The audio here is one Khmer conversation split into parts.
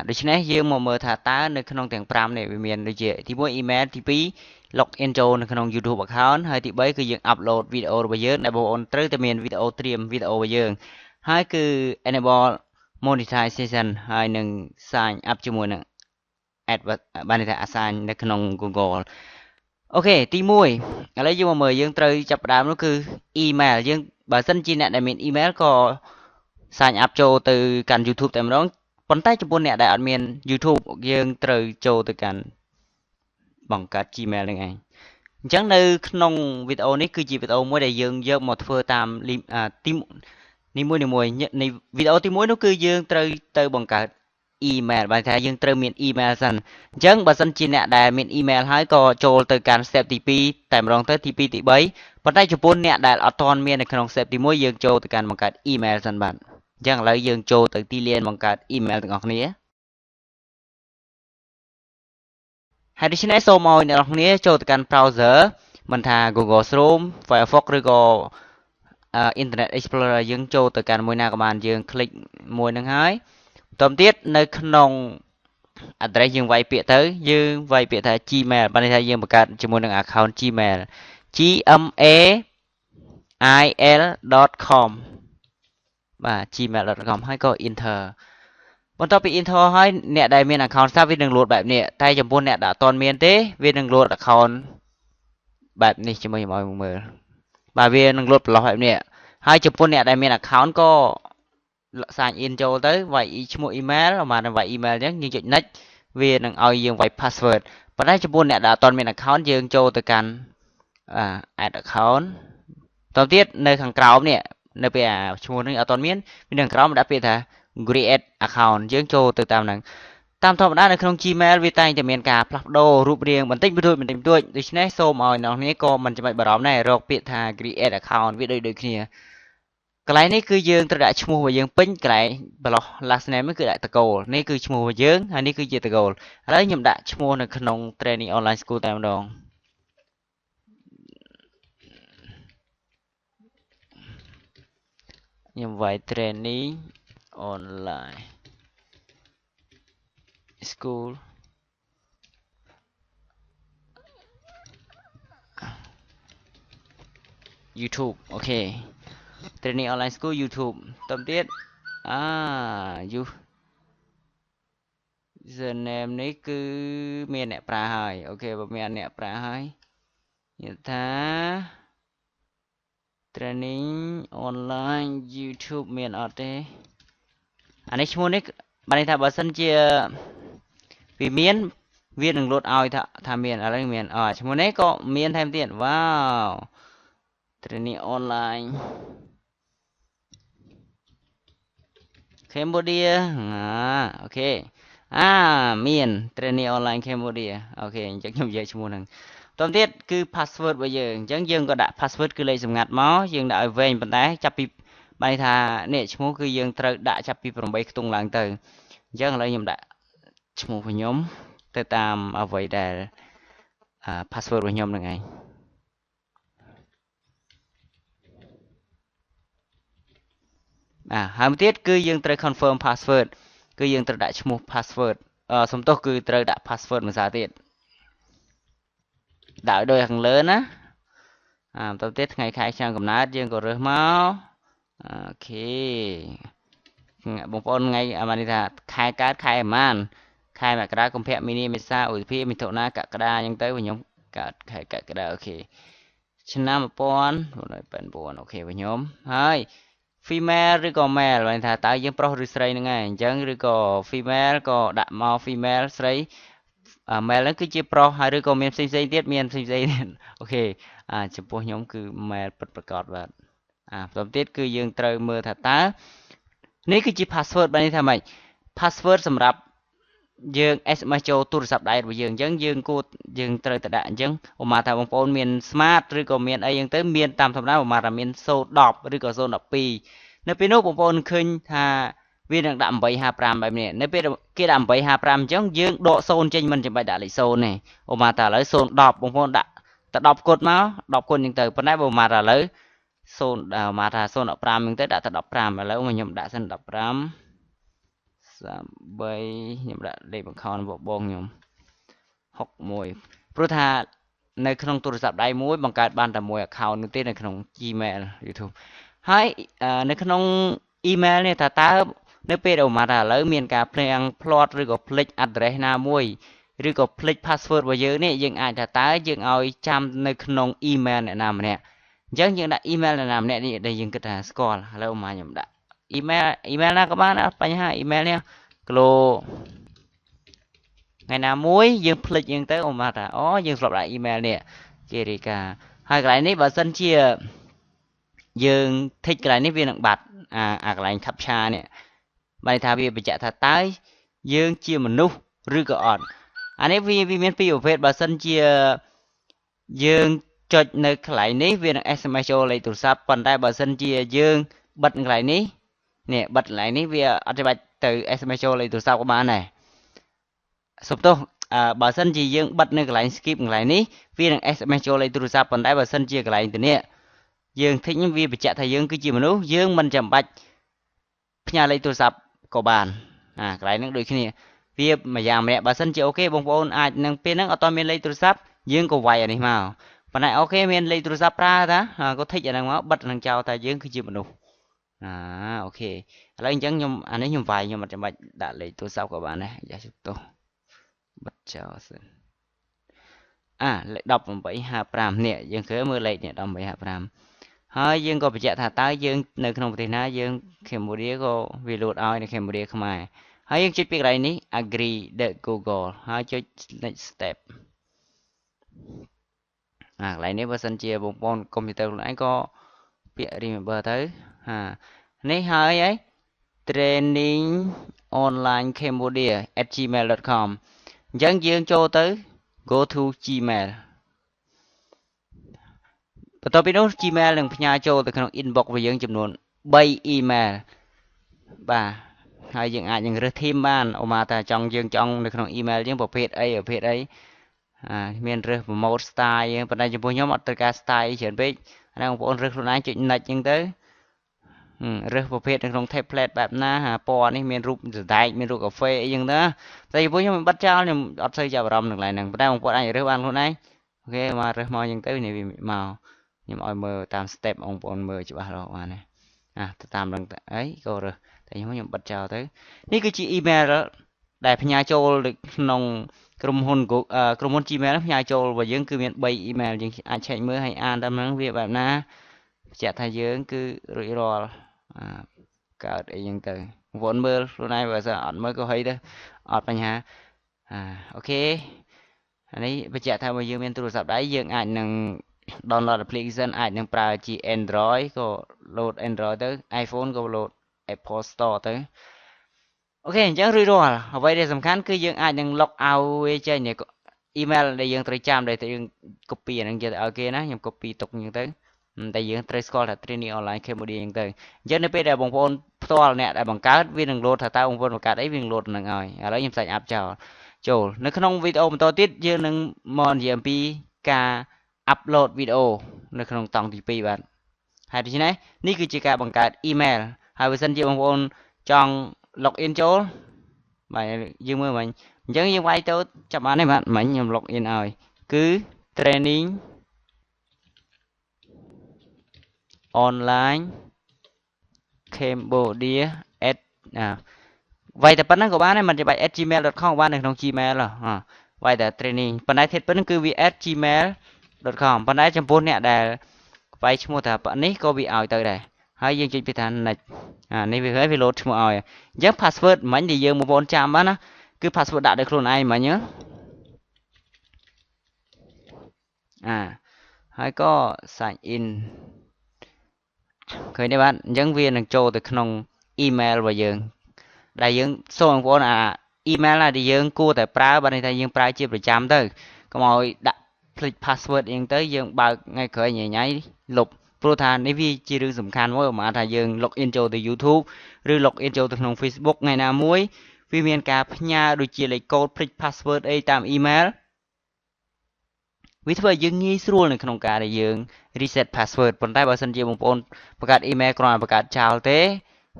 ដូច្នេះយើងមកមើលថាតើនៅក្នុងទាំង5នេះវាមានដូចជាទី1 email ទី2 login ចូលនៅក្នុង YouTube account ហើយទី3គឺយើង upload វីដេអូរបស់យើងដែលបងប្អូនត្រូវតែមានវីដេអូត្រៀមវីដេអូរបស់យើងហើយគឺ enable monetization ហើយនឹង sign up ជាមួយនឹង ad បានន័យថា assign នៅក្នុង Google អូខេទី1ឥឡូវយើងមកមើលយើងត្រូវចាប់ផ្ដើមនោះគឺ email យើងបើសិនជាអ្នកដែលមាន email ក៏ sign up ចូលទៅកាន់ YouTube តែម្ដងប៉ុន្តែចំពោះអ្នកដែលអត់មាន YouTube យើងត្រូវចូលទៅកាន់បង្កើត Gmail នឹងឯងអញ្ចឹងនៅក្នុងវីដេអូនេះគឺជាវីដេអូមួយដែលយើងយកមកធ្វើតាមទីនីមួយនៃវីដេអូទី1នោះគឺយើងត្រូវទៅបង្កើត email បើថាយើងត្រូវមាន email សិនអញ្ចឹងបើសិនជាអ្នកដែលមាន email ហើយក៏ចូលទៅកាន់ step ទី2តែម្ដងទៅទី2ទី3ប៉ុន្តែចំពោះអ្នកដែលអត់ទាន់មាននៅក្នុង step ទី1យើងចូលទៅកាន់បង្កើត email សិនបាទអញ្ចឹងឥឡូវយើងចូលទៅទីលានបង្កើត email ទាំងអស់គ្នាហើយដូច្នេះសូមឲ្យអ្នកនរគ្នាចូលទៅកាន់ browser មិនថា Google Chrome Firefox ឬក៏ Internet Explorer យើងចូលទៅកាន់មួយណាក៏បានយើងคลิกមួយនឹងហើយបន្តទៀតនៅក្នុង address យើងវាយពាក្យទៅយើងវាយពាក្យថា Gmail បានន័យថាយើងបង្កើតជាមួយនឹង account Gmail gmail.com បាទ gmail.com ហើយក៏ enter បន្ទាប់ពី enter ហើយអ្នកដែលមាន account ស្រាប់វានឹង load បែបនេះតែចំពោះអ្នកដែលអត់ទាន់មានទេវានឹង load account បែបនេះជាមួយឲ្យមើលបាទវានឹង load ប្រឡោះបែបនេះហើយចំពោះអ្នកដែលមាន account ក៏ sign in ចូលទៅវាយឈ្មោះ email មកនឹងវាយ email អញ្ចឹងយើងចុច next វានឹងឲ្យយើងវាយ password ប៉ុន្តែចំពោះអ្នកដែលអត់ទាន់មាន account យើងចូលទៅកាន់add account តទៅទៀតនៅខាងក្រោមនេះនៅពេលឈ្មោះនេះអត់ទាន់មានវានៅខាងក្រោមដាក់ពាក្យថា create account យើងចូលទៅតាមហ្នឹងតាមធម្មតានៅក្នុង Gmail វាតែងតែមានការផ្លាស់ប្ដូររូបរាងបន្តិចបន្តួចដូច្នេះសូមឲ្យអ្នកនរក៏មិនចាំបាច់បារម្ភដែររកពាក្យថា create account វាដូចគ្នាកន្លែងនេះគឺយើងត្រូវដាក់ឈ្មោះរបស់យើងពេញកន្លែងប្រឡោះ last name គឺដាក់តកូលនេះគឺឈ្មោះរបស់យើងហើយនេះគឺជាតកូលឥឡូវខ្ញុំដាក់ឈ្មោះនៅក្នុង training online school តែម្ដងខ្ញុំវាយ training online school YouTube អូខេ training online school YouTube តទៅទៀតusername នេះគឺមានអ្នកប្រើហើយអូខេបើមានអ្នកប្រើហើយនិយាយថា training online YouTube មានអត់ទេអានេះឈ្មោះនេះបានន័យថាបើសិនជាវាមានវានឹង load ឲ្យថាមានឥឡូវមានឈ្មោះនេះក៏មានថែមទៀតវ៉ាវ training online Cambodia អូខេមាន training online Cambodia អូខេអញ្ចឹងខ្ញុំនិយាយឈ្មោះហ្នឹងតទៅទៀតគឺ password របស់យើងអញ្ចឹងយើងក៏ដាក់ password គឺលេខសម្ងាត់មកយើងដាក់ឲ្យវែងប៉ុន្តែចាប់ពីបានន័យថានេះឈ្មោះគឺយើងត្រូវដាក់ចាប់ពី8ខ្ទង់ឡើងទៅអញ្ចឹងឥឡូវខ្ញុំដាក់ឈ្មោះរបស់ខ្ញុំទៅតាមអ្វីដែល password របស់ខ្ញុំហ្នឹងឯងហើយមួយទៀតគឺយើងត្រូវ confirm password គឺយើងត្រូវដាក់ឈ្មោះ password សំទោសគឺត្រូវដាក់ password មួយសារទៀតដាក់ឲ្យដូចខាងលើណាបន្តទៀតថ្ងៃខែឆ្នាំកំណើតយើងក៏រើសមកអូខេបងប្អូនថ្ងៃបានន័យថាខែកើតខែប្រហែលខែមករាកុម្ភៈមីនាមេសាឧសភាមិថុនាកក្កដាអញ្ចឹងទៅខ្ញុំកើតខែកក្កដាអូខេឆ្នាំ1989អូខេរបស់ខ្ញុំហើយ female ឬក៏ male បានថាតើយើងប្រុសឬស្រីហ្នឹងឯងអញ្ចឹងឬក៏ female ក៏ដាក់មក female ស្រី male ហ្នឹងគឺជាប្រុសហើយឬក៏មានផ្សេងទៀតមានផ្សេងទៀតអូខេចំពោះខ្ញុំគឺ male ពិតប្រាកដបាទបន្តទៀតគឺយើងត្រូវមើលថាតើនេះគឺជា password បានន័យថាម៉េច password សម្រាប់យើង SMS ចូលទូរស័ព្ទដៃរបស់យើងអញ្ចឹងយើងត្រូវតែដាក់អញ្ចឹងឧមាថាបងប្អូនមាន smart ឬក៏មានអីអញ្ចឹងទៅមានតាមធម្មតាឧមាថាមាន010ឬក៏012នៅពេលនោះបងប្អូនឃើញថាវានឹងដាក់855បែបនេះនៅពេលគេដាក់855អញ្ចឹងយើងដក0ចេញមិនចាំបាច់ដាក់លេខ0ទេឧមាថាឥឡូវ010បងប្អូនដាក់តែ10គុតមក10គុតអញ្ចឹងទៅប៉ុន្តែបើឧមាថាឥឡូវ0មកថា015អញ្ចឹងទៅដាក់តែ15ឥឡូវខ្ញុំដាក់សិន15 3ខ្ញុំដាក់លេខបង្ខំរបស់បងខ្ញុំ61ព្រោះថានៅក្នុងទូរស័ព្ទដៃមួយបង្កើតបានតែមួយ account នោះទេនៅក្នុង Gmail YouTube ហើយនៅក្នុង email នេះតើនៅពេលដែលមកថាឥឡូវមានការផ្ទាំងផ្្លាត់ឬក៏ផ្លេច address ណាមួយឬក៏ផ្លេច password របស់យើងនេះយើងអាចថាតើយើងឲ្យចាំនៅក្នុង email អ្នកណាម្នាក់អញ្ចឹងយើងដាក់ email អ្នកណាម្នាក់នេះដែលយើងគិតថាស្គាល់ឥឡូវមកខ្ញុំដាក់ email ណាក៏បានអត់បញ្ហា email នេះក្លោថ្ងៃណាមួយយើងផ្លេចយើងទៅមកថាអូយើងស្លាប់ដាក់ email នេះគេរាយការណ៍ហើយកន្លែងនេះបើសិនជាយើងthíchកន្លែងនេះវានឹងបាត់អាកន្លែង captcha នេះបានថាវាបញ្ជាក់ថាតើយើងជាមនុស្សឬក៏អត់អានេះវាមានពីរប្រភេទបើសិនជាយើងចុចនៅកន្លែងនេះវានឹង SMS ចូលលេខទូរស័ព្ទប៉ុន្តែបើសិនជាយើងបិទកន្លែងនេះបិទកន្លែងនេះវាអត់ច្បាច់ទៅ SMS ចូលលេខទូរស័ព្ទក៏បានដែរសុំទោសបើសិនជាយើងបិទនៅកន្លែង skip កន្លែងនេះវានឹង SMS ចូលលេខទូរស័ព្ទប៉ុន្តែបើសិនជាកន្លែងទៅនេះយើងthíchវាបញ្ជាក់ថាយើងគឺជាមនុស្សយើងមិនចាំបាច់ផ្ញើលេខទូរស័ព្ទក៏បានកន្លែងហ្នឹងដូចគ្នាវាមួយយ៉ាងម្នាក់បើសិនជាអូខេបងប្អូនអាចនឹងពេលហ្នឹងអត់តមានលេខទូរស័ព្ទយើងក៏វាយអានេះមកប៉ុន្តែអូខេមានលេខទូរស័ព្ទប្រើតាក៏thíchអាហ្នឹងមកបិទហ្នឹងចោលថាយើងគឺជាមនុស្សអូខេឥឡូវអញ្ចឹងខ្ញុំអានេះខ្ញុំវាយខ្ញុំអត់ចាំបាច់ដាក់លេខទូរស័ព្ទក៏បានដែរយ៉ាជទោសបិទចោលសិនលេខ1855នេះយើងគ្រាន់មើលលេខនេះ1855ហើយយើងក៏បញ្ជាក់ថាតើយើងនៅក្នុងប្រទេសណាយើង Cambodia ក៏វា load ឲ្យនៅ Cambodia ខ្មែរហើយយើងចុចពីកន្លែងនេះ agree the Google ហើយចុច next step កន្លែងនេះបើសិនជាបងប្អូនកុំព្យូទ័រខ្លួនឯងក៏ពាក្យ remember ទៅនេះហើយ training online cambodia@gmail.com អញ្ចឹងយើងចូលទៅ go to Gmail បន្ទាប់ពីនោះ Gmail នឹងផ្ញើចូលទៅក្នុង inbox របស់យើងចំនួន3 email បាទហើយយើងអាចនឹងរើស theme បានអូម៉ាថាយើងចង់នៅក្នុង email យើងប្រភេទអីមានរើស promote style យើងប៉ុន្តែចំពោះខ្ញុំអត់ត្រូវការ style ច្រើនពេកហើយបងប្អូនរើសខ្លួនឯងចុច next អញ្ចឹងទៅរើសប្រភេទនៅក្នុង template បែបណាពណ៌នេះមានរូបសណ្ដែកមានរូបកាហ្វេអីចឹងទៅតែចំពោះខ្ញុំមិនបិទចោលខ្ញុំអត់សូវចាប់អារម្មណ៍នឹងកន្លែងហ្នឹងប៉ុន្តែបងប្អូនអាចរើសបានខ្លួនឯងអូខេមករើសមកចឹងទៅនេះវាមកខ្ញុំឲ្យមើលតាម step បងប្អូនមើលច្បាស់លាស់បានទេទៅតាមនឹងអីក៏រើសតែខ្ញុំបិទចោលទៅនេះគឺជា email ដែលផ្ញើចូលក្នុងក្រុមហ៊ុន Gmail ផ្ញើចូលរបស់យើងគឺមាន3 email យើងអាចឆែកមើលហើយអានតាមហ្នឹងវាបែបណាបញ្ជាក់ថាយើងគឺរួចរាល់កើតអីចឹងទៅបងប្អូនមើលខ្លួនឯងបើសិនអត់មើលក៏ហីទៅអត់បញ្ហាអូខេអានេះបញ្ជាក់ថាបើយើងមានទូរស័ព្ទដៃយើងអាចនឹង download application អាចនឹងប្រើជា Android ក៏ load Android ទៅ iPhone ក៏ load Apple Store ទៅអូខេអញ្ចឹងរួចរាល់អ្វីដែលសំខាន់គឺយើងអាចនឹង log out វាចេញ email ដែលយើងត្រូវចាំដែលយើង copy អាហ្នឹងយកទៅឲ្យគេណាខ្ញុំ copy ទុកអញ្ចឹងទៅតែយើងត្រូវស្គាល់ថា training online Cambodia អញ្ចឹងទៅអញ្ចឹងនៅពេលដែលបងប្អូនផ្ទាល់អ្នកដែលបង្កើតវានឹង load ថាតើបងប្អូនបង្កើតអីវានឹង load នឹងឲ្យឥឡូវខ្ញុំសាច់ up ចោលចូលនៅក្នុងវីដេអូបន្តទៀតយើងនឹងមកនិយាយអំពីការ upload វីដេអូនៅក្នុងតង់ទី2បាទហើយដូច្នេះនេះគឺជាការបង្កើត email ហើយបើសិនជាបងប្អូនចង់ log in ចូលបាទយើងមើលមិញអញ្ចឹងយើងវាយទៅចាប់បានទេបាទមិញខ្ញុំ log in ឲ្យគឺ training online Cambodia@ វាយតែប៉ុណ្្នឹងក៏បានដែរមិនចាំបាច់ @gmail.com បាននៅក្នុង Gmail វាយតែ training ប៉ុន្តែធាតុប៉ុណ្្នឹងគឺវា @gmail.com ប៉ុន្តែចំពោះអ្នកដែលវាយឈ្មោះថានេះក៏វាឲ្យទៅដែរហើយយើងចុចពីថា next នេះវាហើយវា load ឈ្មោះឲ្យអញ្ចឹង password មិញដែលយើងបងប្អូនចាំបានណាគឺ password ដាក់ដោយខ្លួនឯងមិញហើយក៏ sign in ឃើញទេបាទអញ្ចឹងវានឹងចូលទៅក្នុង email របស់យើងដែលយើងសូមបងប្អូនemail ដែលយើងគួរតែប្រើបើន័យថាយើងប្រើជាប្រចាំទៅកុំឲ្យដាក់ click password អីទៅយើងបើកថ្ងៃក្រោយញ៉ៃលុបព្រោះថានេះវាជារឿងសំខាន់មួយប្រហែលថាយើង log in ចូលទៅ YouTube ឬ log in ចូលទៅក្នុង Facebook ថ្ងៃណាមួយវាមានការផ្ញើដូចជាលេខកូដ click password អីតាម email វាធ្វើឲ្យយើងងាយស្រួលនៅក្នុងការដែលយើង reset password ប៉ុន្តែបើសិនជាបងប្អូនបង្កើត email គ្រាន់តែបង្កើតចោលទេ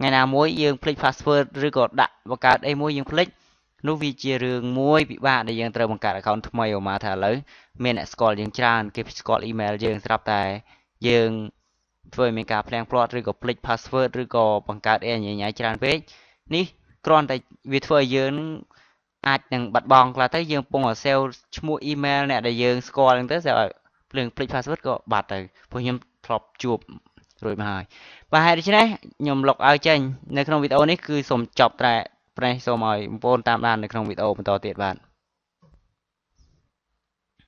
ngày nào muối dương plek password ឬក៏ដាក់បង្កើតអីមួយយើងភ្លេចនោះវាជារឿងមួយពិបាកដែលយើងត្រូវបង្កើត account ថ្មីអอกមកថាឥឡូវមានអ្នកស្គាល់យើងច្រើនគេស្គាល់ email យើងស្រាប់តែយើងធ្វើឲ្យមានការផ្លាំងភ្លាត់ឬក៏ភ្លេច password ឬក៏បង្កើតអីញ៉ៃច្រើនពេកនេះគ្រាន់តែវាធ្វើឲ្យយើងអាចនឹងបាត់បង់ខ្លះទៅយើងពងឲ្យ save ឈ្មោះ email អ្នកដែលយើងស្គាល់ហ្នឹងទៅស្រាប់ឲ្យភ្លើងភ្លេច password ក៏បាត់ទៅព្រោះខ្ញុំធ្លាប់ជួបរួចមកហើយបាទហើយដូច្នេះខ្ញុំលុកឲ្យចេញនៅក្នុងវីដេអូនេះគឺសូមចប់តែប្រេះសូមឲ្យបងប្អូនតាមដាននៅក្នុងវីដេអូបន្តទៀតបាទ